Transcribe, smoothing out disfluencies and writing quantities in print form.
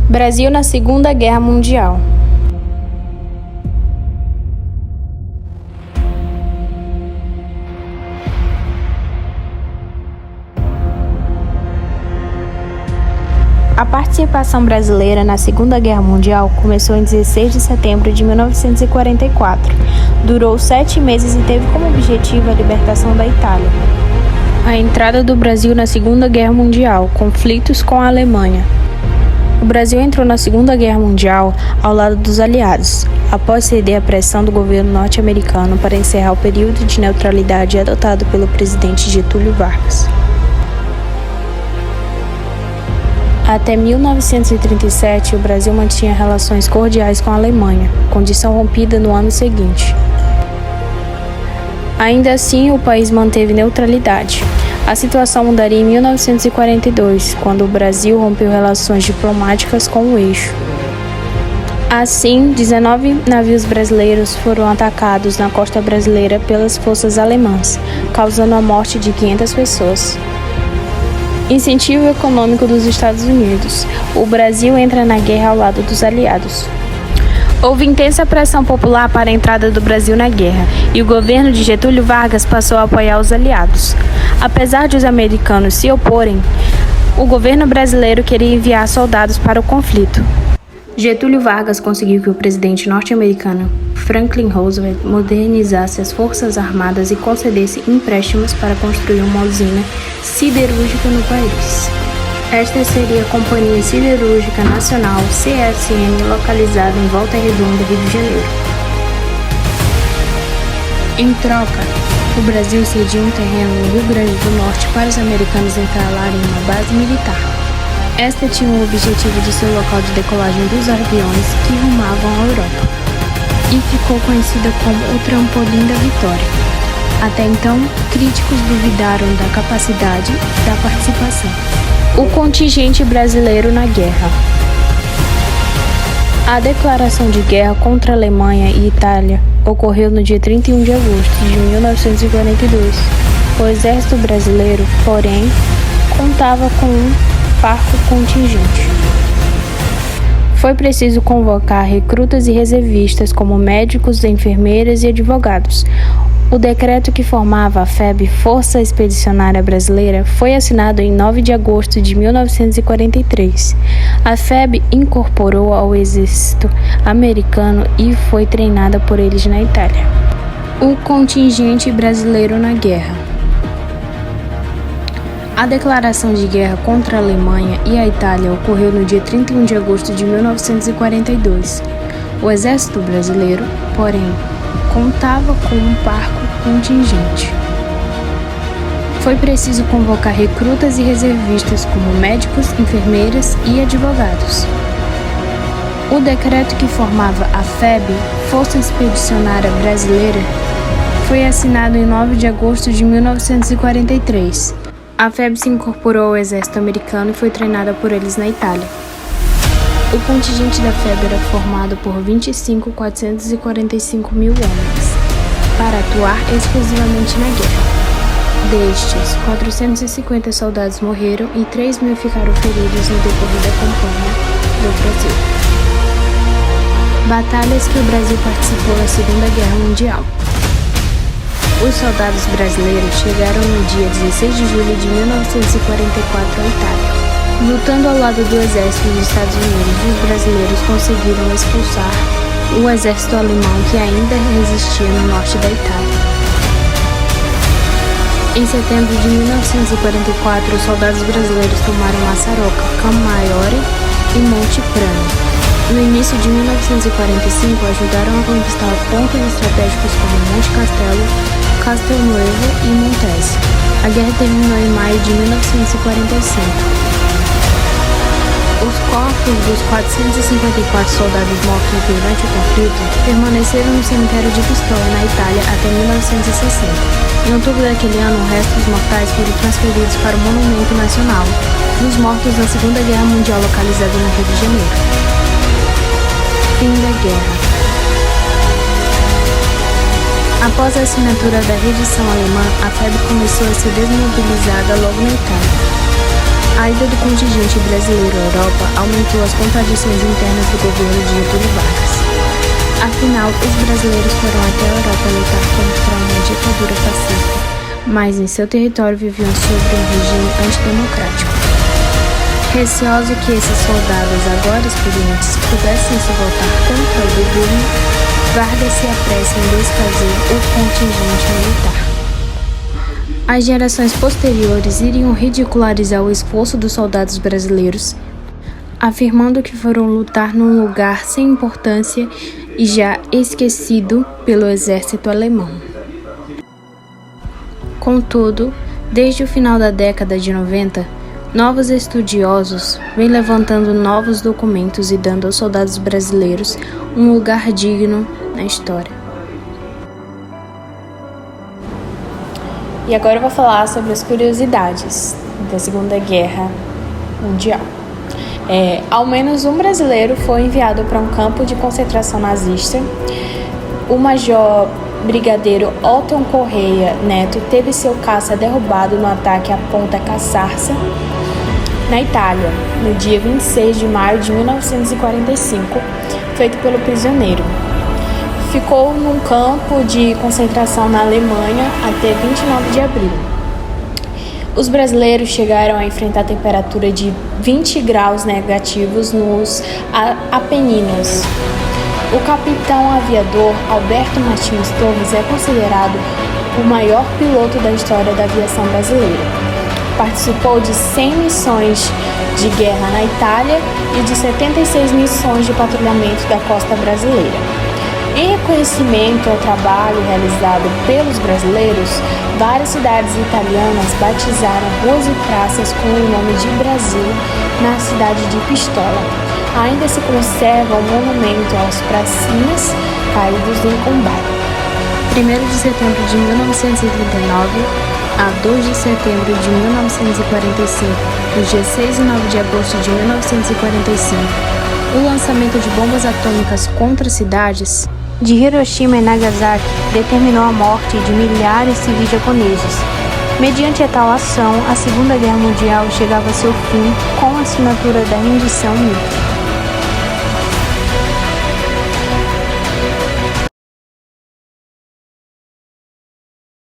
Brasil na Segunda Guerra Mundial. A participação brasileira na Segunda Guerra Mundial começou em 16 de setembro de 1944. Durou 7 meses e teve como objetivo a libertação da Itália. A entrada do Brasil na Segunda Guerra Mundial, conflitos com a Alemanha. O Brasil entrou na Segunda Guerra Mundial ao lado dos aliados, após ceder à pressão do governo norte-americano para encerrar o período de neutralidade adotado pelo presidente Getúlio Vargas. Até 1937, o Brasil mantinha relações cordiais com a Alemanha, condição rompida no ano seguinte. Ainda assim, o país manteve neutralidade. A situação mudaria em 1942, quando o Brasil rompeu relações diplomáticas com o eixo. Assim, 19 navios brasileiros foram atacados na costa brasileira pelas forças alemãs, causando a morte de 500 pessoas. Incentivo econômico dos Estados Unidos. O Brasil entra na guerra ao lado dos aliados. Houve intensa pressão popular para a entrada do Brasil na guerra, e o governo de Getúlio Vargas passou a apoiar os aliados. Apesar de os americanos se oporem, o governo brasileiro queria enviar soldados para o conflito. Getúlio Vargas conseguiu que o presidente norte-americano Franklin Roosevelt modernizasse as forças armadas e concedesse empréstimos para construir uma usina siderúrgica no país. Esta seria a Companhia Siderúrgica Nacional, CSN, localizada em Volta Redonda, Rio de Janeiro. Em troca, o Brasil cedia um terreno no Rio Grande do Norte para os americanos instalarem uma base militar. Esta tinha o objetivo de ser o local de decolagem dos aviões que rumavam à Europa, e ficou conhecida como o Trampolim da Vitória. Até então, críticos duvidaram da capacidade da participação. O contingente brasileiro na guerra. A declaração de guerra contra a Alemanha e Itália ocorreu no dia 31 de agosto de 1942. O exército brasileiro, porém, contava com um parco contingente. Foi preciso convocar recrutas e reservistas como médicos, enfermeiras e advogados. O decreto que formava a FEB, Força Expedicionária Brasileira, foi assinado em 9 de agosto de 1943. A FEB incorporou ao exército americano e foi treinada por eles na Itália. O contingente brasileiro na guerra. A declaração de guerra contra a Alemanha e a Itália ocorreu no dia 31 de agosto de 1942. O exército brasileiro, porém, contava com um parco contingente. Foi preciso convocar recrutas e reservistas como médicos, enfermeiras e advogados. O decreto que formava a FEB, Força Expedicionária Brasileira, foi assinado em 9 de agosto de 1943. A FEB se incorporou ao exército americano e foi treinada por eles na Itália. O contingente da FEB era formado por 25.445 mil homens, para atuar exclusivamente na guerra. Destes, 450 soldados morreram e 3.000 ficaram feridos no decorrer da campanha do Brasil. Batalhas que o Brasil participou na Segunda Guerra Mundial. Os soldados brasileiros chegaram no dia 16 de julho de 1944 à Itália. Lutando ao lado do exército dos Estados Unidos, os brasileiros conseguiram expulsar o exército alemão que ainda resistia no norte da Itália. Em setembro de 1944, os soldados brasileiros tomaram Massaroca, Camaiore e Monte Prano. No início de 1945, ajudaram a conquistar pontos estratégicos como Monte Castelo, Castelnuovo e Montes. A guerra terminou em maio de 1945. Os corpos dos 454 soldados mortos durante o conflito permaneceram no cemitério de Pistoia, na Itália, até 1960. Em outubro daquele ano, restos mortais foram transferidos para o Monumento Nacional dos Mortos da Segunda Guerra Mundial, localizado no Rio de Janeiro. Fim da guerra. Após a assinatura da rendição alemã, a FEB começou a ser desmobilizada logo na Itália. A ida do contingente brasileiro à Europa aumentou as contradições internas do governo de Getúlio Vargas. Afinal, os brasileiros foram até a Europa lutar contra uma ditadura fascista, mas em seu território viviam sob um regime antidemocrático. Receoso que esses soldados, agora experientes, pudessem se voltar contra o governo, Vargas se apressa em desfazer o contingente militar. As gerações posteriores iriam ridicularizar o esforço dos soldados brasileiros, afirmando que foram lutar num lugar sem importância e já esquecido pelo exército alemão. Contudo, desde o final da década de 90, novos estudiosos vêm levantando novos documentos e dando aos soldados brasileiros um lugar digno na história. E agora eu vou falar sobre as curiosidades da Segunda Guerra Mundial. Ao menos um brasileiro foi enviado para um campo de concentração nazista. O major brigadeiro Otton Correia Neto teve seu caça derrubado no ataque à Ponta Cassarsa, na Itália, no dia 26 de maio de 1945, feito pelo prisioneiro. Ficou num campo de concentração na Alemanha até 29 de abril. Os brasileiros chegaram a enfrentar temperatura de 20 graus negativos nos Apeninos. O capitão aviador Alberto Martins Torres é considerado o maior piloto da história da aviação brasileira. Participou de 100 missões de guerra na Itália e de 76 missões de patrulhamento da costa brasileira. Em reconhecimento ao trabalho realizado pelos brasileiros, várias cidades italianas batizaram ruas e praças com o nome de Brasil na cidade de Pistola. Ainda se conserva um monumento aos pracinhas caídos em combate. 1º de setembro de 1939 a 2 de setembro de 1945, nos dias 6 e 9 de agosto de 1945, o lançamento de bombas atômicas contra cidades de Hiroshima e Nagasaki determinou a morte de milhares de civis japoneses. Mediante a tal ação, a Segunda Guerra Mundial chegava a seu fim com a assinatura da rendição mútua.